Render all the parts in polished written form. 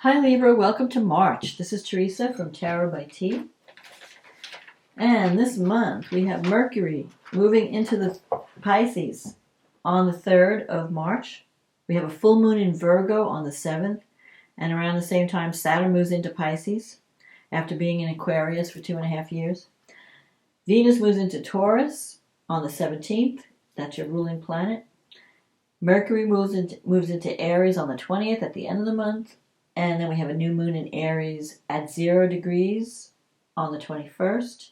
Hi Libra, welcome to March. This is Teresa from Tarot by T. And this month we have Mercury moving into the Pisces on the 3rd of March. We have a full moon in Virgo on the 7th. And around the same time Saturn moves into Pisces after being in Aquarius for 2.5 years. Venus moves into Taurus on the 17th. That's your ruling planet. Mercury moves into Aries on the 20th at the end of the month. And then we have a new moon in Aries at 0 degrees on the 21st.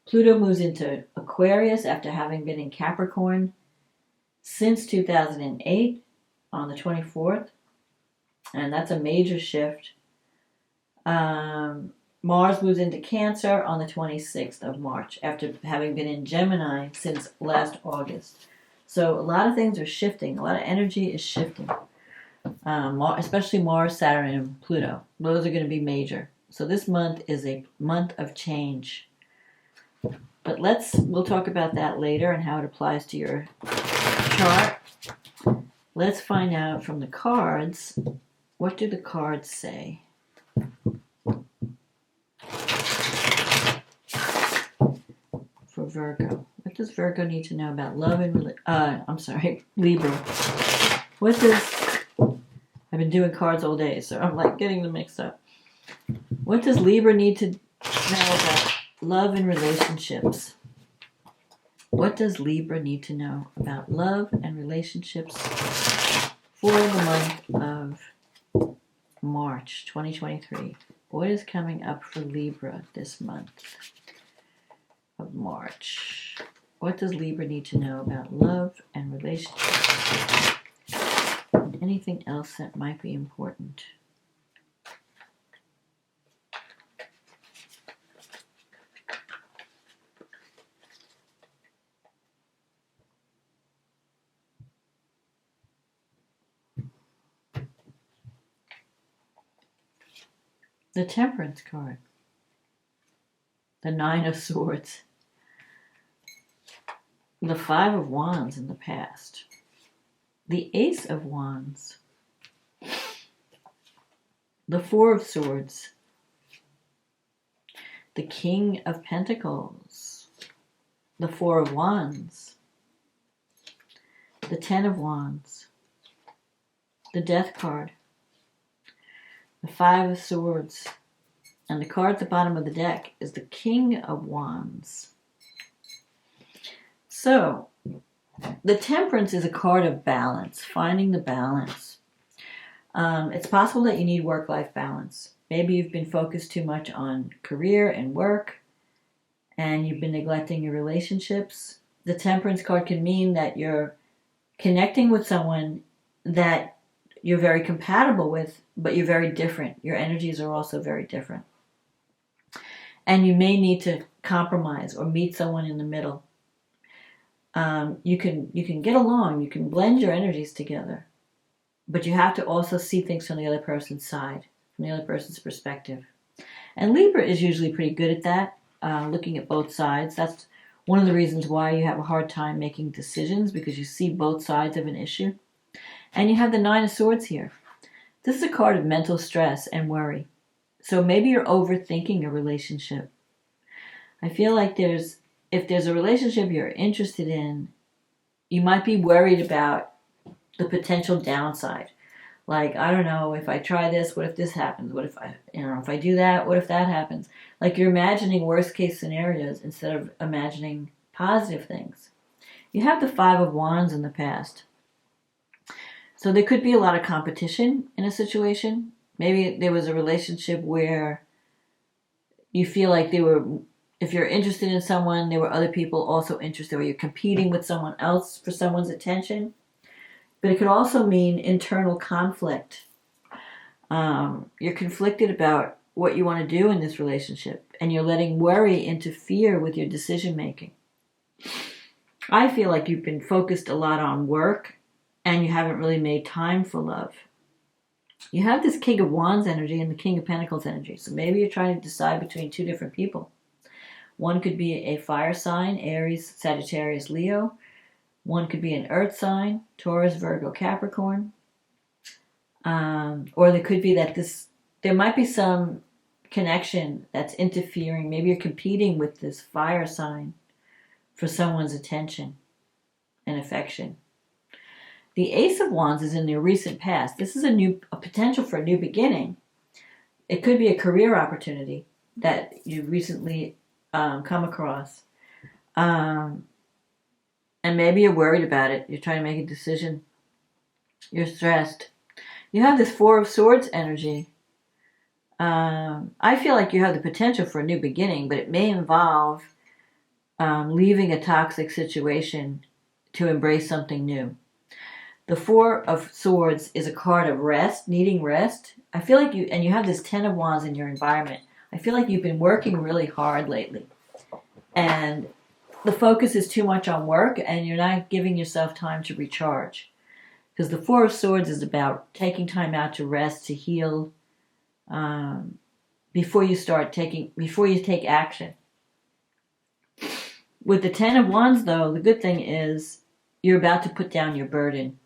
Pluto moves into Aquarius after having been in Capricorn since 2008 on the 24th. And that's a major shift. Mars moves into Cancer on the 26th of March after having been in Gemini since last August. So a lot of things are shifting. A lot of energy is shifting. Especially Mars, Saturn, and Pluto. Those are going to be major. So this month is a month of change. But we'll talk about that later and how it applies to your chart. Let's find out from the cards, what do the cards say? For Virgo. What does Virgo need to know about love and Libra. I've been doing cards all day, so I'm like getting them mixed up. What does Libra need to know about love and relationships? What does Libra need to know about love and relationships for the month of March 2023? What is coming up for Libra this month of March? What does Libra need to know about love and relationships? Anything else that might be important? The Temperance card. The 9 of Swords. The 5 of Wands in the past. The Ace of Wands. The 4 of Swords. The King of Pentacles. The 4 of Wands. The 10 of Wands. The Death card. The 5 of Swords. And the card at the bottom of the deck is the King of Wands. So, the Temperance is a card of balance, finding the balance. It's possible that you need work-life balance. Maybe you've been focused too much on career and work, and you've been neglecting your relationships. The Temperance card can mean that you're connecting with someone that you're very compatible with, but you're very different. Your energies are also very different. And you may need to compromise or meet someone in the middle. You can get along, you can blend your energies together, but you have to also see things from the other person's side, from the other person's perspective. And Libra is usually pretty good at that, looking at both sides. That's one of the reasons why you have a hard time making decisions, because you see both sides of an issue. And you have the 9 of Swords here. This is a card of mental stress and worry. So maybe you're overthinking a relationship. I feel like if there's a relationship you're interested in, you might be worried about the potential downside. Like, I don't know, if I try this, what if this happens? What if if I do that, what if that happens? Like, you're imagining worst case scenarios instead of imagining positive things. You have the 5 of Wands in the past. So there could be a lot of competition in a situation. Maybe there was a relationship where you feel like if you're interested in someone, there were other people also interested, or you're competing with someone else for someone's attention. But it could also mean internal conflict. You're conflicted about what you want to do in this relationship, and you're letting worry interfere with your decision making. I feel like you've been focused a lot on work, and you haven't really made time for love. You have this King of Wands energy and the King of Pentacles energy, so maybe you're trying to decide between two different people. One could be a fire sign, Aries, Sagittarius, Leo. One could be an earth sign, Taurus, Virgo, Capricorn. Or there could be that this there might be some connection that's interfering. Maybe you're competing with this fire sign for someone's attention and affection. The Ace of Wands is in the recent past. This is a potential for a new beginning. It could be a career opportunity that you recently come across. And maybe you're worried about it. You're trying to make a decision. You're stressed. You have this Four of Swords energy. I feel like you have the potential for a new beginning, but it may involve leaving a toxic situation to embrace something new. The Four of Swords is a card of rest, needing rest. I feel like you have this Ten of Wands in your environment. I feel like you've been working really hard lately. And the focus is too much on work, and you're not giving yourself time to recharge. Because the Four of Swords is about taking time out to rest, to heal, before you take action. With the Ten of Wands, though, the good thing is you're about to put down your burden.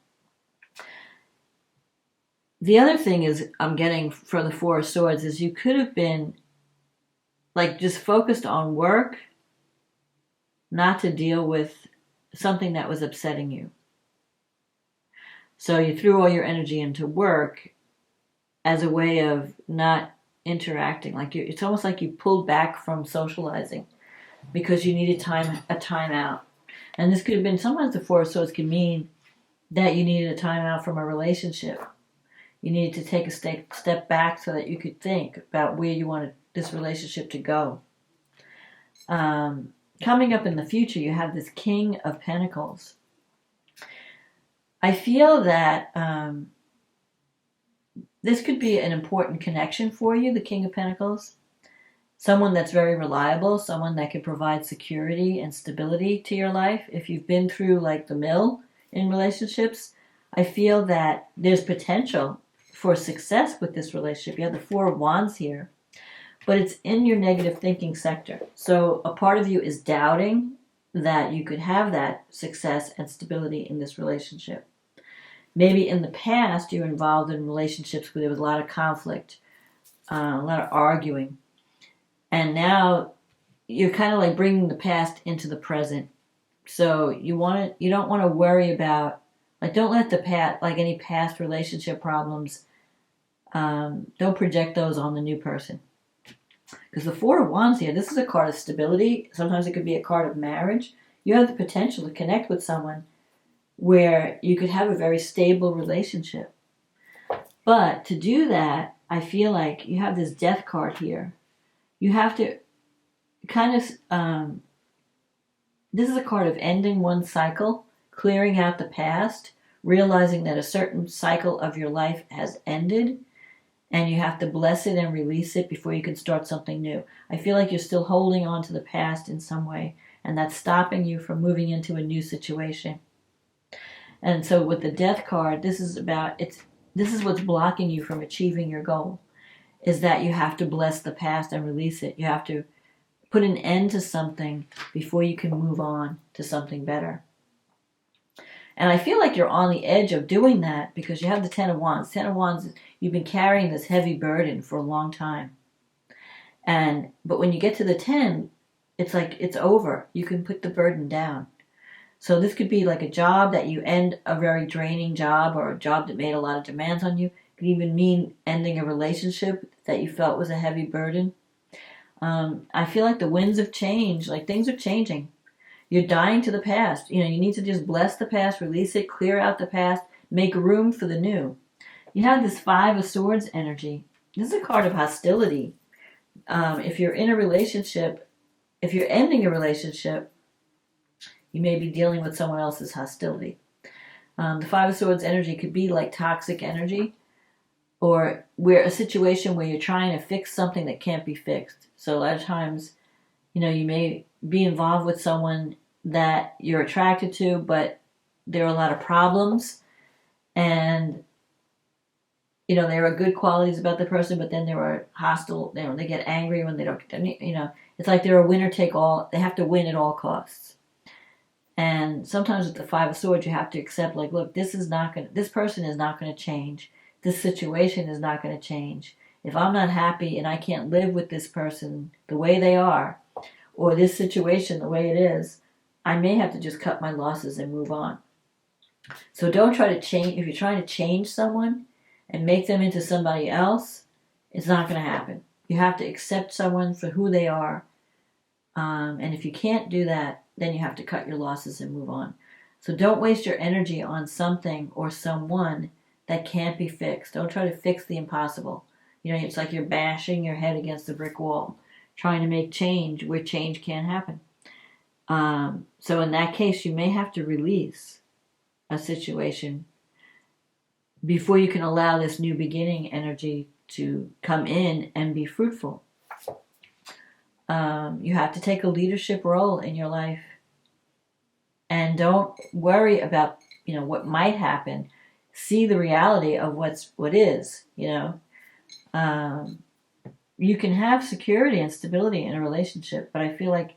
The other thing is I'm getting for the Four of Swords is you could have been like just focused on work, not to deal with something that was upsetting you. So you threw all your energy into work as a way of not interacting. It's almost like you pulled back from socializing because you needed a time out. And this could have been, sometimes the Four of Swords can mean that you needed a time out from a relationship. You needed to take a step back so that you could think about where you wanted this relationship to go. Coming up in the future, you have this King of Pentacles. I feel that this could be an important connection for you, the King of Pentacles. Someone that's very reliable, someone that can provide security and stability to your life. If you've been through like the mill in relationships, I feel that there's potential for success with this relationship. You have the Four of Wands here, but it's in your negative thinking sector. So a part of you is doubting that you could have that success and stability in this relationship. Maybe in the past you're involved in relationships where there was a lot of conflict, a lot of arguing, and now you're kind of like bringing the past into the present. So you don't want to worry about, like, don't let the past, like any past relationship problems, don't project those on the new person. Because the Four of Wands here, this is a card of stability. Sometimes it could be a card of marriage. You have the potential to connect with someone where you could have a very stable relationship. But to do that, I feel like you have this Death card here. You have to kind of, this is a card of ending one cycle, clearing out the past, realizing that a certain cycle of your life has ended, and you have to bless it and release it before you can start something new. I feel like you're still holding on to the past in some way, and that's stopping you from moving into a new situation. And so with the Death card, this is what's blocking you from achieving your goal, is that you have to bless the past and release it. You have to put an end to something before you can move on to something better. And I feel like you're on the edge of doing that because you have the Ten of Wands. Ten of Wands, you've been carrying this heavy burden for a long time. But when you get to the 10, it's like it's over. You can put the burden down. So this could be like a job that you end, a very draining job, or a job that made a lot of demands on you. It could even mean ending a relationship that you felt was a heavy burden. I feel like the winds of change, like things are changing. You're dying to the past. You need to just bless the past, release it, clear out the past, make room for the new. You have this Five of Swords energy. This is a card of hostility. If you're in a relationship, if you're ending a relationship, you may be dealing with someone else's hostility. The Five of Swords energy could be like toxic energy, or where a situation where you're trying to fix something that can't be fixed. So a lot of times, you may be involved with someone that you're attracted to, but there are a lot of problems, and there are good qualities about the person, but then there are hostile. They get angry when they don't. It's like they're a winner take all. They have to win at all costs. And sometimes with the Five of Swords, you have to accept, like, look, this person is not going to change. This situation is not going to change. If I'm not happy and I can't live with this person the way they are, or this situation the way it is, I may have to just cut my losses and move on. So don't try to change. If you're trying to change someone and make them into somebody else, it's not going to happen. You have to accept someone for who they are. And if you can't do that, then you have to cut your losses and move on. So don't waste your energy on something or someone that can't be fixed. Don't try to fix the impossible. It's like you're bashing your head against a brick wall, trying to make change where change can't happen. So in that case, you may have to release a situation before you can allow this new beginning energy to come in and be fruitful. You have to take a leadership role in your life, and don't worry about what might happen. See the reality of what is. You can have security and stability in a relationship, but I feel like,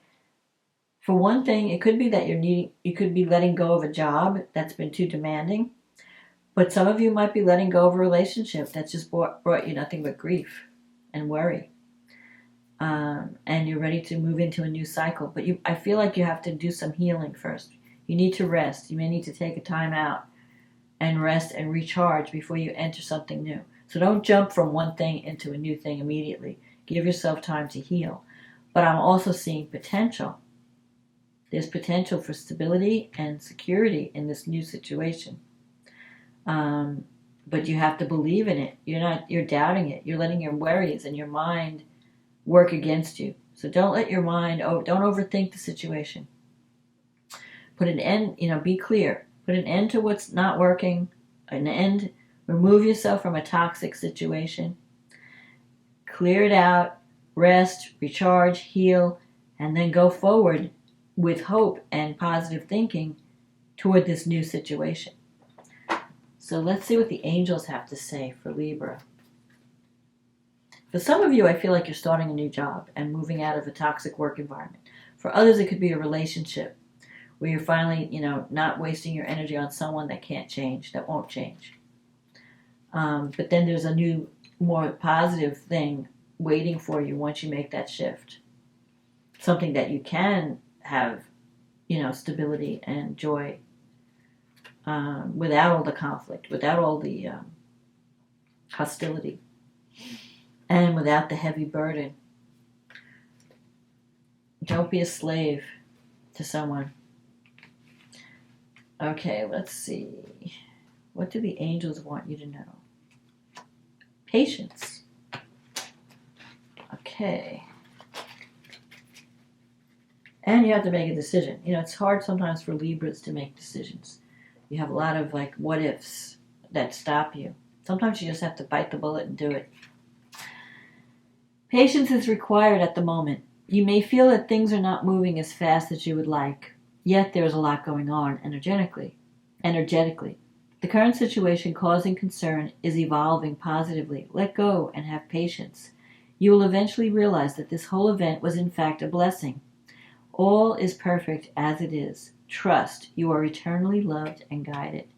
for one thing, it could be that you could be letting go of a job that's been too demanding, but some of you might be letting go of a relationship that's just brought you nothing but grief and worry. And you're ready to move into a new cycle, but I feel like you have to do some healing first. You need to rest. You may need to take a time out and rest and recharge before you enter something new. So don't jump from one thing into a new thing immediately. Give yourself time to heal. But I'm also seeing potential. There's potential for stability and security in this new situation. But you have to believe in it. You're doubting it. You're letting your worries and your mind work against you. So don't let your mind, don't overthink the situation. Put an end, be clear. Put an end to what's not working. Remove yourself from a toxic situation. Clear it out. Rest, recharge, heal, and then go forward with hope and positive thinking toward this new situation. So let's see what the angels have to say for Libra. For some of you, I feel like you're starting a new job and moving out of a toxic work environment. For others, it could be a relationship where you're finally, not wasting your energy on someone that can't change, that won't change. But then there's a new, more positive thing waiting for you once you make that shift. Something that you can have, stability and joy without all the conflict, without all the hostility, and without the heavy burden. Don't be a slave to someone. Okay, let's see. What do the angels want you to know? Patience. Okay. And you have to make a decision. It's hard sometimes for Libras to make decisions. You have a lot of what ifs that stop you. Sometimes you just have to bite the bullet and do it. Patience is required at the moment. You may feel that things are not moving as fast as you would like, yet there is a lot going on energetically. The current situation causing concern is evolving positively. Let go and have patience. You will eventually realize that this whole event was in fact a blessing. All is perfect as it is. Trust. You are eternally loved and guided.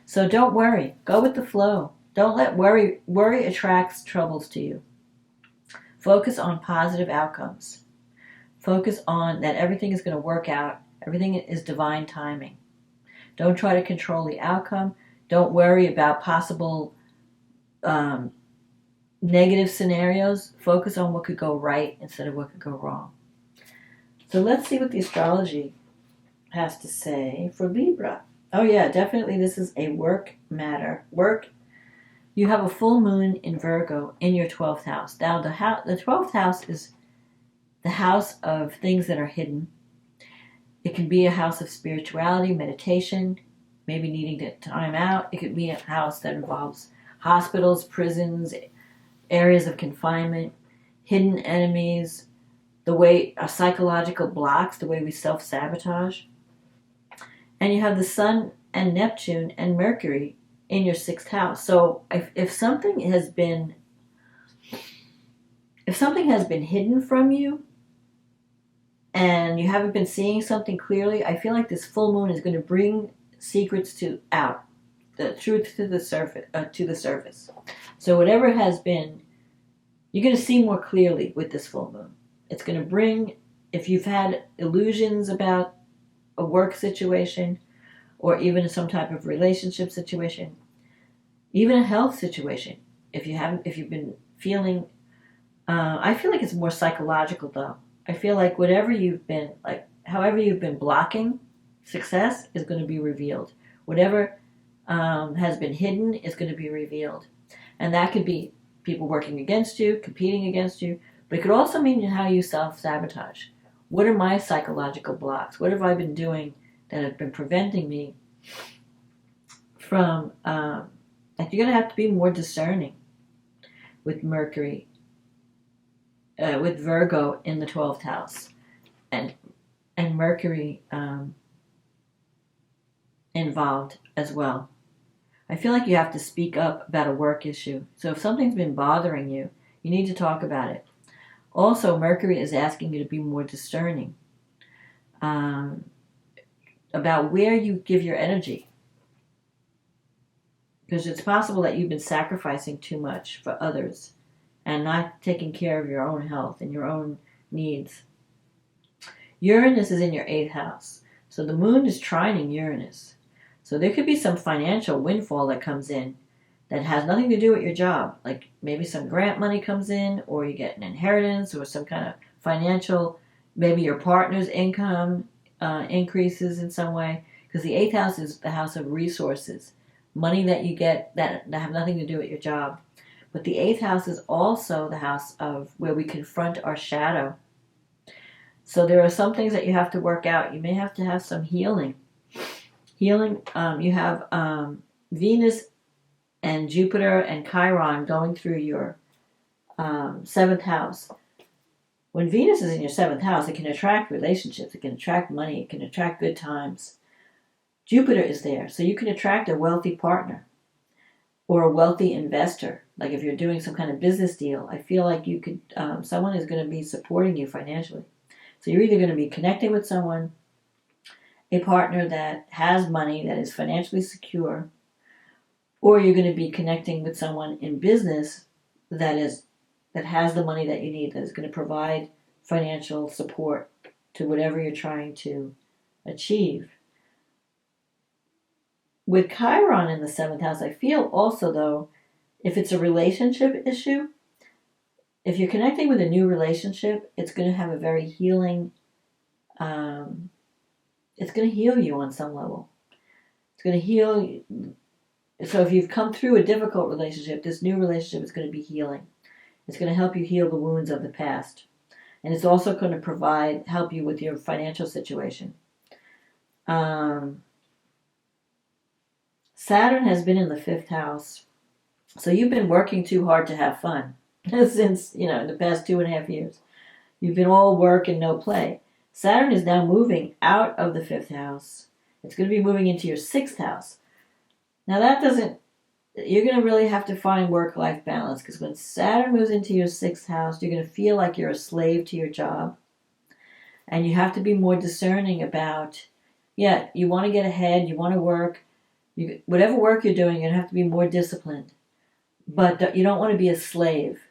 So don't worry. Go with the flow. Don't let worry attracts troubles to you. Focus on positive outcomes. Focus on that everything is going to work out. Everything is divine timing. Don't try to control the outcome. Don't worry about possible negative scenarios. Focus on what could go right instead of what could go wrong. So let's see what the astrology has to say for Libra. Oh yeah, definitely this is a work matter. You have a full moon in Virgo in your 12th house. Now the 12th house is the house of things that are hidden. It can be a house of spirituality, meditation, maybe needing to time out. It could be a house that involves hospitals, prisons, areas of confinement, hidden enemies, psychological blocks, the way we self-sabotage. And you have the Sun and Neptune and Mercury in your 6th house. So if something has been hidden from you and you haven't been seeing something clearly, I feel like this full moon is going to bring secrets out, the truth to the surface. So whatever has been You're going to see more clearly with this full moon. It's going to bring, if you've had illusions about a work situation or even some type of relationship situation, even a health situation, if you've been feeling, I feel like it's more psychological though. I feel like however you've been blocking success is going to be revealed. Whatever has been hidden is going to be revealed. And that could be people working against you, competing against you, but it could also mean how you self-sabotage. What are my psychological blocks? What have I been doing that have been preventing me from, like you're going to have to be more discerning with Mercury, with Virgo in the 12th house, and Mercury involved as well. I feel like you have to speak up about a work issue. So if something's been bothering you, you need to talk about it. Also, Mercury is asking you to be more discerning about where you give your energy. Because it's possible that you've been sacrificing too much for others and not taking care of your own health and your own needs. Uranus is in your 8th house. So the moon is trining Uranus. So there could be some financial windfall that comes in that has nothing to do with your job. Like maybe some grant money comes in, or you get an inheritance, or some kind of financial, maybe your partner's income increases in some way. Because the 8th house is the house of resources. Money that you get that have nothing to do with your job. But the 8th house is also the house of where we confront our shadow. So there are some things that you have to work out. You may have to have some healing. You have Venus and Jupiter and Chiron going through your 7th house. When Venus is in your 7th house, it can attract relationships, it can attract money, it can attract good times. Jupiter is there, so you can attract a wealthy partner or a wealthy investor. Like if you're doing some kind of business deal, I feel like you could, someone is going to be supporting you financially. So you're either going to be connecting with someone, a partner that has money, that is financially secure, or you're going to be connecting with someone in business that has the money that you need, that is going to provide financial support to whatever you're trying to achieve. With Chiron in the 7th house, I feel also, though, if it's a relationship issue, if you're connecting with a new relationship, it's going to have a very healing, it's going to heal you on some level. It's going to heal you. So if you've come through a difficult relationship, this new relationship is going to be healing. It's going to help you heal the wounds of the past. And it's also going to help you with your financial situation. Saturn has been in the 5th house. So you've been working too hard to have fun since, the past 2.5 years. You've been all work and no play. Saturn is now moving out of the 5th house. It's going to be moving into your 6th house. Now you're going to really have to find work-life balance, because when Saturn moves into your 6th house, you're going to feel like you're a slave to your job. And you have to be more discerning about, you want to get ahead, you want to work. Whatever work you're doing, you're going to have to be more disciplined. But you don't want to be a slave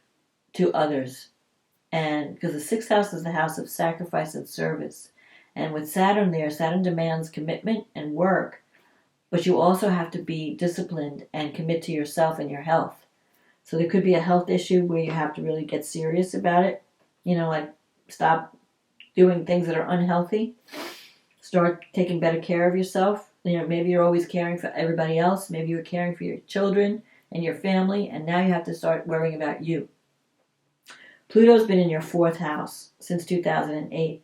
to others. And because the 6th house is the house of sacrifice and service. And with Saturn there, Saturn demands commitment and work. But you also have to be disciplined and commit to yourself and your health. So there could be a health issue where you have to really get serious about it. Like stop doing things that are unhealthy. Start taking better care of yourself. Maybe you're always caring for everybody else. Maybe you're caring for your children and your family. And now you have to start worrying about you. Pluto's been in your 4th house since 2008.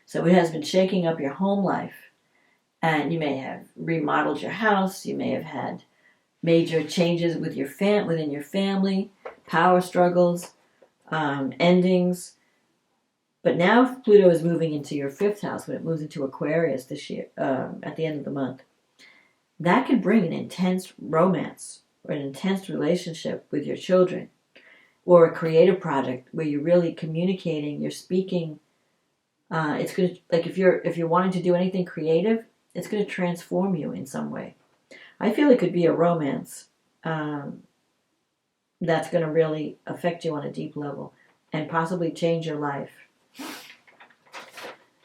So it has been shaking up your home life. And you may have remodeled your house. You may have had major changes within your family, power struggles, endings. But now Pluto is moving into your 5th house when it moves into Aquarius this year, at the end of the month. That could bring an intense romance or an intense relationship with your children, or a creative project where you're really communicating, you're speaking. It's going to, like if you're wanting to do anything creative, it's going to transform you in some way. I feel it could be a romance. that's going to really affect you on a deep level and possibly change your life.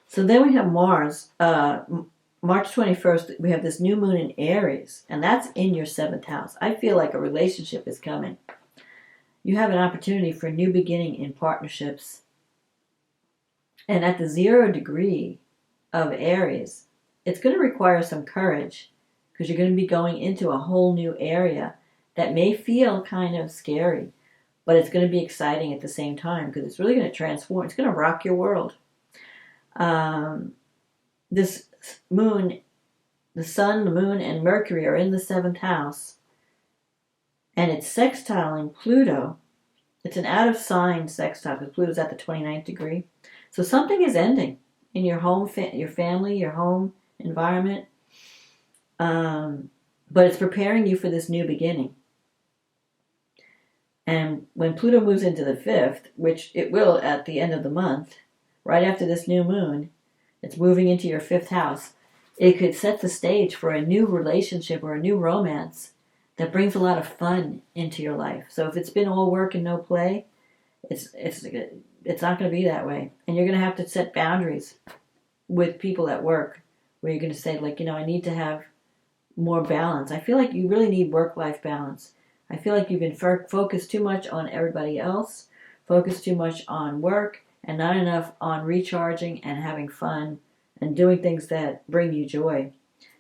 So then we have Mars. March 21st, we have this new moon in Aries, and that's in your 7th house. I feel like a relationship is coming. You have an opportunity for a new beginning in partnerships. And at the 0 degree of Aries, it's going to require some courage because you're going to be going into a whole new area that may feel kind of scary, but it's going to be exciting at the same time because it's really going to transform. It's going to rock your world. This moon, the sun, the moon, and Mercury are in the 7th house, and it's sextiling Pluto. It's an out of sign sextile because Pluto's at the 29th degree. So something is ending in your home, your family, your home environment, but it's preparing you for this new beginning. And when Pluto moves into the 5th, which it will at the end of the month, right after this new moon, it's moving into your 5th house. It could set the stage for a new relationship or a new romance that brings a lot of fun into your life. So if it's been all work and no play, it's not going to be that way. And you're going to have to set boundaries with people at work where you're going to say, like, I need to have more balance. I feel like you really need work-life balance. I feel like you've been focused too much on everybody else, focused too much on work, and not enough on recharging and having fun and doing things that bring you joy.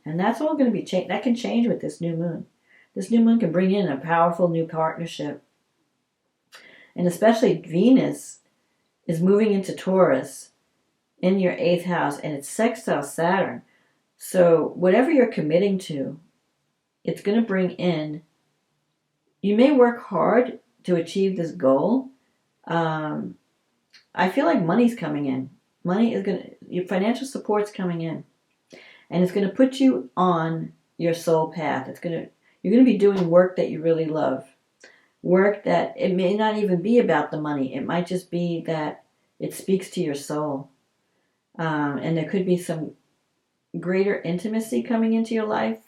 And that's all going to be changed. That can change with this new moon. This new moon can bring in a powerful new partnership. And especially Venus is moving into Taurus in your 8th house, and it's sextile Saturn. So whatever you're committing to, it's going to bring in, you may work hard to achieve this goal. I feel like money's coming in. Your financial support's coming in. And it's going to put you on your soul path. You're going to be doing work that you really love. Work that it may not even be about the money. It might just be that it speaks to your soul. And there could be some greater intimacy coming into your life.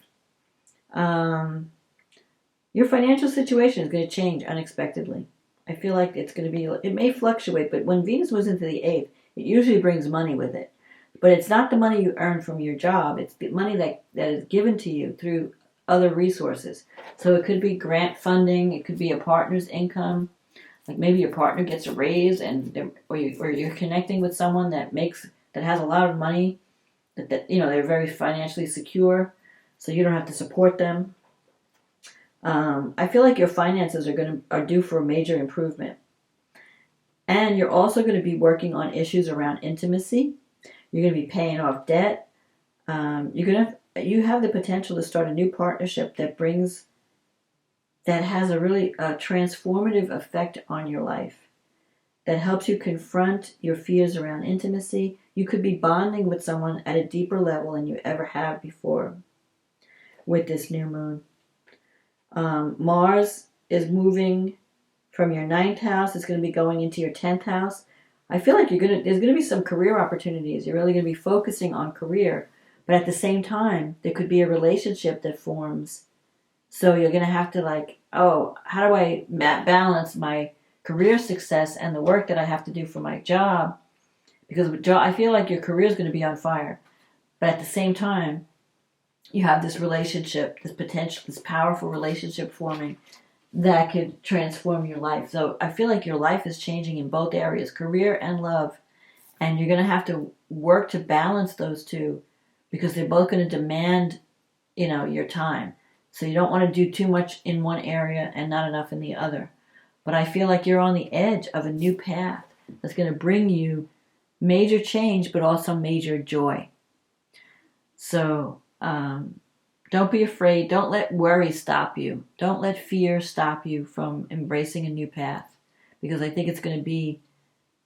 Your financial situation is going to change unexpectedly. I feel like it may fluctuate, but when Venus moves into the 8th, it usually brings money with it. But it's not the money you earn from your job. It's the money that is given to you through other resources. So it could be grant funding. It could be a partner's income. Like maybe your partner gets a raise, or you're connecting with someone that has a lot of money, that they're very financially secure, so you don't have to support them. I feel like your finances are due for a major improvement. And you're also going to be working on issues around intimacy. You're going to be paying off debt. You have the potential to start a new partnership that has a really transformative effect on your life, that helps you confront your fears around intimacy. You could be bonding with someone at a deeper level than you ever have before with this new moon. Mars is moving from your 9th house. It's going to be going into your 10th house. I feel like there's going to be some career opportunities. You're really going to be focusing on career. But at the same time, there could be a relationship that forms. So you're going to have to how do I balance my career success and the work that I have to do for my job? Because I feel like your career is going to be on fire. But at the same time, you have this relationship, this powerful relationship forming that could transform your life. So I feel like your life is changing in both areas, career and love. And you're going to have to work to balance those two because they're both going to demand, your time. So you don't want to do too much in one area and not enough in the other. But I feel like you're on the edge of a new path that's going to bring you major change, but also major joy. So don't be afraid. Don't let worry stop you. Don't let fear stop you from embracing a new path. Because I think it's going to be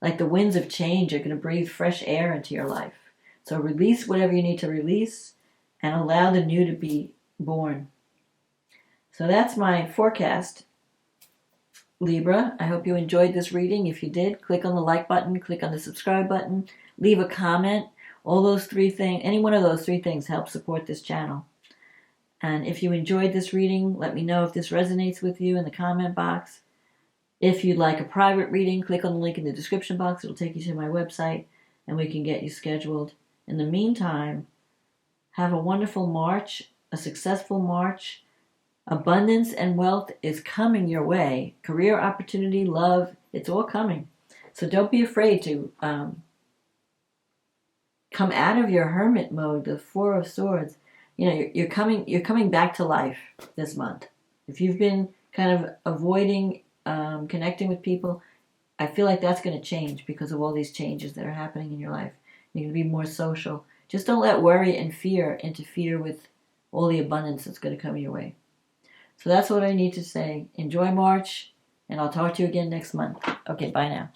like the winds of change are going to breathe fresh air into your life. So release whatever you need to release and allow the new to be born. So that's my forecast, Libra. I hope you enjoyed this reading. If you did, click on the like button, click on the subscribe button, leave a comment. All those 3 things, any one of those 3 things helps support this channel. And if you enjoyed this reading, let me know if this resonates with you in the comment box. If you'd like a private reading, click on the link in the description box. It'll take you to my website, and we can get you scheduled. In the meantime, have a wonderful March, a successful March. Abundance and wealth is coming your way. Career opportunity, love, it's all coming. So don't be afraid to come out of your hermit mode, the Four of Swords. You know, you're coming back to life this month. If you've been kind of avoiding connecting with people, I feel like that's going to change because of all these changes that are happening in your life. You're going to be more social. Just don't let worry and fear interfere with all the abundance that's going to come your way. So that's what I need to say. Enjoy March, and I'll talk to you again next month. Okay, bye now.